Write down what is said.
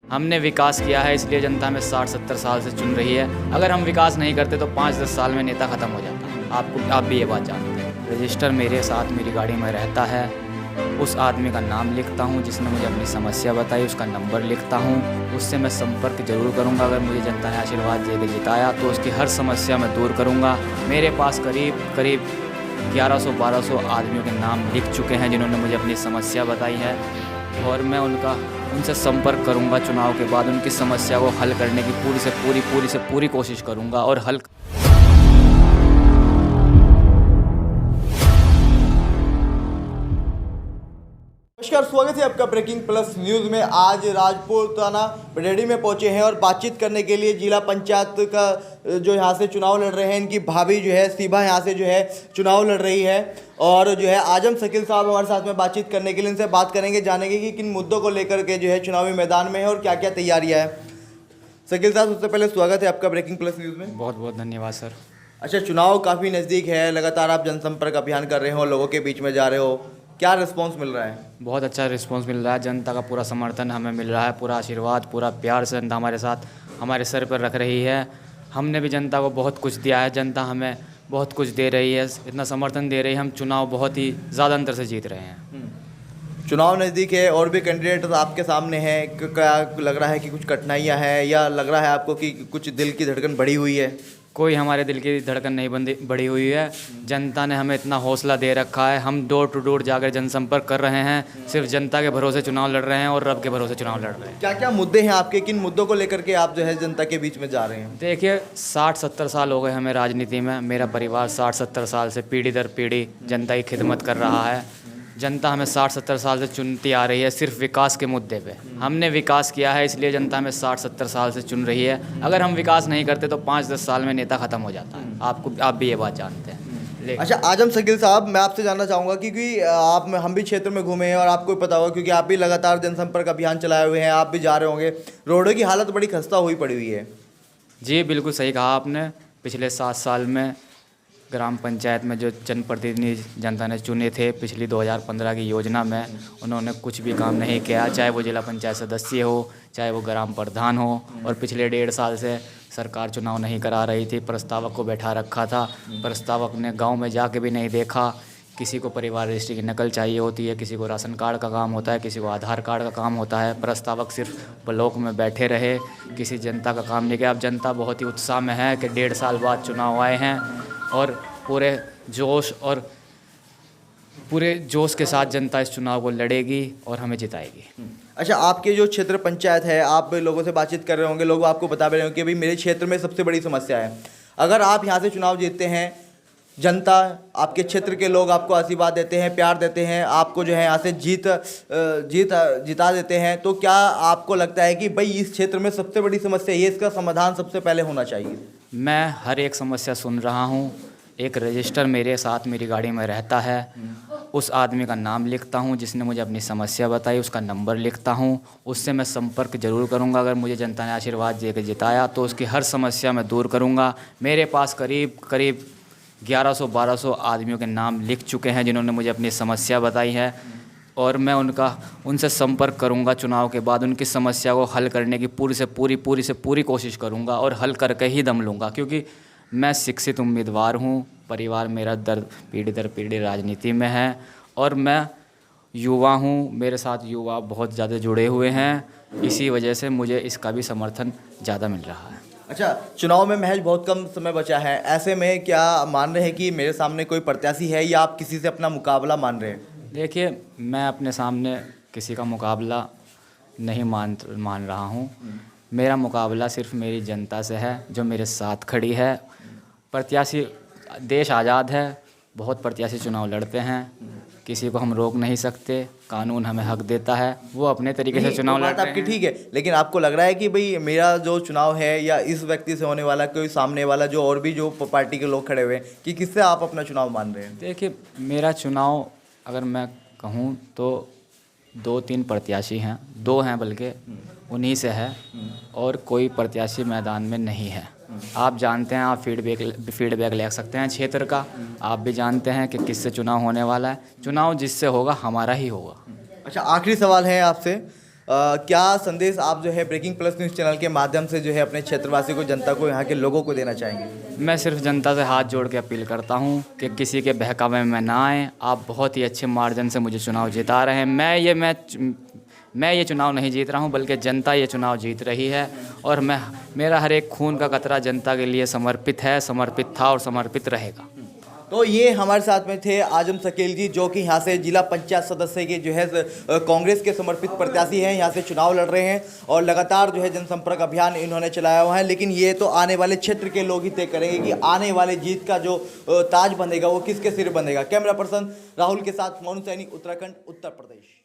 हमने विकास किया है, इसलिए जनता हमें 60-70 साल से चुन रही है। अगर हम विकास नहीं करते तो 5-10 साल में नेता ख़त्म हो जाता। आप भी ये बात जानते हैं। रजिस्टर मेरे साथ मेरी गाड़ी में रहता है। उस आदमी का नाम लिखता हूँ जिसने मुझे अपनी समस्या बताई, उसका नंबर लिखता हूँ। उससे मैं संपर्क जरूर करूँगा। अगर मुझे जनता ने आशीर्वाद दे के जिताया तो उसकी हर समस्या मैं दूर करूँगा। मेरे पास करीब 1100-1200 आदमियों के नाम लिख चुके हैं जिन्होंने मुझे अपनी समस्या बताई है, और मैं उनसे संपर्क करूंगा। चुनाव के बाद उनकी समस्या को हल करने की पूरी से पूरी कोशिश करूंगा और हल। नमस्कार, स्वागत है आपका ब्रेकिंग प्लस न्यूज़ में। आज राजपुर थाना बरेड़ी में पहुंचे हैं और बातचीत करने के लिए जिला पंचायत का जो यहाँ से चुनाव लड़ रहे हैं, इनकी भाभी जो है सीबा यहाँ से जो है चुनाव लड़ रही है, और जो है आजम शकील साहब हमारे साथ में बातचीत करने के लिए इनसे बात करेंगे, जानेंगे कि किन मुद्दों को लेकर के जो है चुनावी मैदान में है और क्या क्या तैयारियाँ है। शकील साहब, सबसे पहले स्वागत है आपका ब्रेकिंग प्लस न्यूज़ में। बहुत बहुत धन्यवाद सर। अच्छा, चुनाव काफ़ी नज़दीक है, लगातार आप जनसंपर्क अभियान कर रहे हो, लोगों के बीच में जा रहे हो, क्या रिस्पॉन्स मिल रहा है? बहुत अच्छा रिस्पांस मिल रहा है। जनता का पूरा समर्थन हमें मिल रहा है, पूरा आशीर्वाद, पूरा प्यार से जनता हमारे साथ हमारे सर पर रख रही है। हमने भी जनता को बहुत कुछ दिया है, जनता हमें बहुत कुछ दे रही है, इतना समर्थन दे रही है। हम चुनाव बहुत ही ज़्यादा अंतर से जीत रहे हैं। चुनाव नज़दीक है और भी कैंडिडेट आपके सामने हैं, क्या लग रहा है कि कुछ कठिनाइयां हैं, या लग रहा है आपको कि कुछ दिल की धड़कन बढ़ी हुई है? कोई हमारे दिल की धड़कन नहीं बढ़ी हुई है। जनता ने हमें इतना हौसला दे रखा है। हम डोर टू डोर जाकर जनसंपर्क कर रहे हैं, सिर्फ जनता के भरोसे चुनाव लड़ रहे हैं और रब के भरोसे चुनाव लड़ रहे हैं। क्या क्या मुद्दे हैं आपके, किन मुद्दों को लेकर के आप जो है जनता के बीच में जा रहे हैं? देखिए, 60-70 साल हो गए हमें राजनीति में। मेरा परिवार 60-70 साल से पीढ़ी दर पीढ़ी जनता की खिदमत कर रहा है। जनता हमें 60-70 साल से चुनती आ रही है सिर्फ विकास के मुद्दे पे। हमने विकास किया है, इसलिए जनता हमें 60-70 साल से चुन रही है। अगर हम विकास नहीं करते तो 5-10 साल में नेता ख़त्म हो जाता है। आप भी ये बात जानते हैं। अच्छा, आजम शकील साहब, मैं आपसे जानना चाहूँगा क्योंकि हम भी क्षेत्र में घूमे हैं और आपको पता होगा, क्योंकि आप भी लगातार जनसंपर्क अभियान चलाए हुए हैं, आप भी जा रहे होंगे। रोडों की हालत बड़ी खस्ता हुई पड़ी हुई है। जी बिल्कुल सही कहा आपने। पिछले 7 साल में ग्राम पंचायत में जो जनप्रतिनिधि जनता ने चुने थे पिछली 2015 की योजना में, उन्होंने कुछ भी काम नहीं किया, चाहे वो जिला पंचायत सदस्य हो, चाहे वो ग्राम प्रधान हो। और पिछले 1.5 साल से सरकार चुनाव नहीं करा रही थी, प्रस्तावक को बैठा रखा था। प्रस्तावक ने गांव में जाके भी नहीं देखा। किसी को परिवार रजिस्ट्री की नकल चाहिए होती है, किसी को राशन कार्ड का काम होता है, किसी को आधार कार्ड का काम होता है। प्रस्तावक सिर्फ ब्लॉक में बैठे रहे, किसी जनता का काम नहीं किया। अब जनता बहुत ही उत्साह में है कि 1.5 साल बाद चुनाव आए हैं और पूरे जोश के साथ जनता इस चुनाव को लड़ेगी और हमें जिताएगी। अच्छा, आपके जो क्षेत्र पंचायत है, आप लोगों से बातचीत कर रहे होंगे, लोग आपको बता रहे होंगे कि भाई मेरे क्षेत्र में सबसे बड़ी समस्या है। अगर आप यहाँ से चुनाव जीतते हैं, जनता, आपके क्षेत्र के लोग आपको आशीर्वाद देते हैं, प्यार देते हैं, आपको जो है यहाँ से जिता देते हैं, तो क्या आपको लगता है कि भाई इस क्षेत्र में सबसे बड़ी समस्या ये, इसका समाधान सबसे पहले होना चाहिए? मैं हर एक समस्या सुन रहा हूँ। एक रजिस्टर मेरे साथ मेरी गाड़ी में रहता है। उस आदमी का नाम लिखता हूँ जिसने मुझे अपनी समस्या बताई, उसका नंबर लिखता हूँ। उससे मैं संपर्क जरूर करूँगा। अगर मुझे जनता ने आशीर्वाद दे के जिताया तो उसकी हर समस्या मैं दूर करूँगा। मेरे पास करीब 1100-1200 आदमियों के नाम लिख चुके हैं जिन्होंने मुझे अपनी समस्या बताई है, और मैं उनसे संपर्क करूंगा। चुनाव के बाद उनकी समस्या को हल करने की पूरी से पूरी कोशिश करूंगा और हल करके ही दम लूँगा, क्योंकि मैं शिक्षित उम्मीदवार हूं। परिवार मेरा पीढ़ी दर पीढ़ी राजनीति में है, और मैं युवा हूं। मेरे साथ युवा बहुत ज़्यादा जुड़े हुए हैं, इसी वजह से मुझे इसका भी समर्थन ज़्यादा मिल रहा है। अच्छा, चुनाव में महज बहुत कम समय बचा है, ऐसे में क्या मान रहे हैं कि मेरे सामने कोई प्रत्याशी है, या आप किसी से अपना मुकाबला मान रहे हैं? देखिए, मैं अपने सामने किसी का मुकाबला नहीं मान रहा हूँ। मेरा मुकाबला सिर्फ मेरी जनता से है जो मेरे साथ खड़ी है। प्रत्याशी, देश आज़ाद है, बहुत प्रत्याशी चुनाव लड़ते हैं, किसी को हम रोक नहीं सकते। कानून हमें हक देता है, वो अपने तरीके से चुनाव लड़ते हैं। आपकी ठीक है, लेकिन आपको लग रहा है कि भाई मेरा जो चुनाव है, या इस व्यक्ति से होने वाला, कोई सामने वाला जो और भी जो पार्टी के लोग खड़े हुए हैं, कि किससे आप अपना चुनाव मान रहे हैं? देखिए, मेरा चुनाव अगर मैं कहूँ तो 2-3 प्रत्याशी हैं, 2 हैं बल्कि, उन्हीं से है, और कोई प्रत्याशी मैदान में नहीं है। आप जानते हैं, आप फीडबैक ले सकते हैं क्षेत्र का। आप भी जानते हैं कि किससे चुनाव होने वाला है। चुनाव जिससे होगा हमारा ही होगा। अच्छा, आखिरी सवाल है आपसे, क्या संदेश आप जो है ब्रेकिंग प्लस न्यूज़ चैनल के माध्यम से जो है अपने क्षेत्रवासी को, जनता को, यहाँ के लोगों को देना चाहेंगे? मैं सिर्फ जनता से हाथ जोड़ के अपील करता हूँ कि किसी के बहकावे में ना आए। आप बहुत ही अच्छे मार्जिन से मुझे चुनाव जिता रहे हैं। मैं ये चुनाव नहीं जीत रहा हूँ, बल्कि जनता ये चुनाव जीत रही है। और मेरा हर एक खून का कतरा जनता के लिए समर्पित है, समर्पित था और समर्पित रहेगा। तो ये हमारे साथ में थे आजम शकील जी, जो कि यहाँ से जिला पंचायत सदस्य के जो है कांग्रेस के समर्पित प्रत्याशी हैं, यहाँ से चुनाव लड़ रहे हैं और लगातार जो है जनसंपर्क अभियान इन्होंने चलाया हुआ है। लेकिन ये तो आने वाले क्षेत्र के लोग ही तय करेंगे कि आने वाले जीत का जो ताज बनेगा वो किसके सिर बनेगा। कैमरा पर्सन राहुल के साथ मोनू सैनी, उत्तराखंड, उत्तर प्रदेश।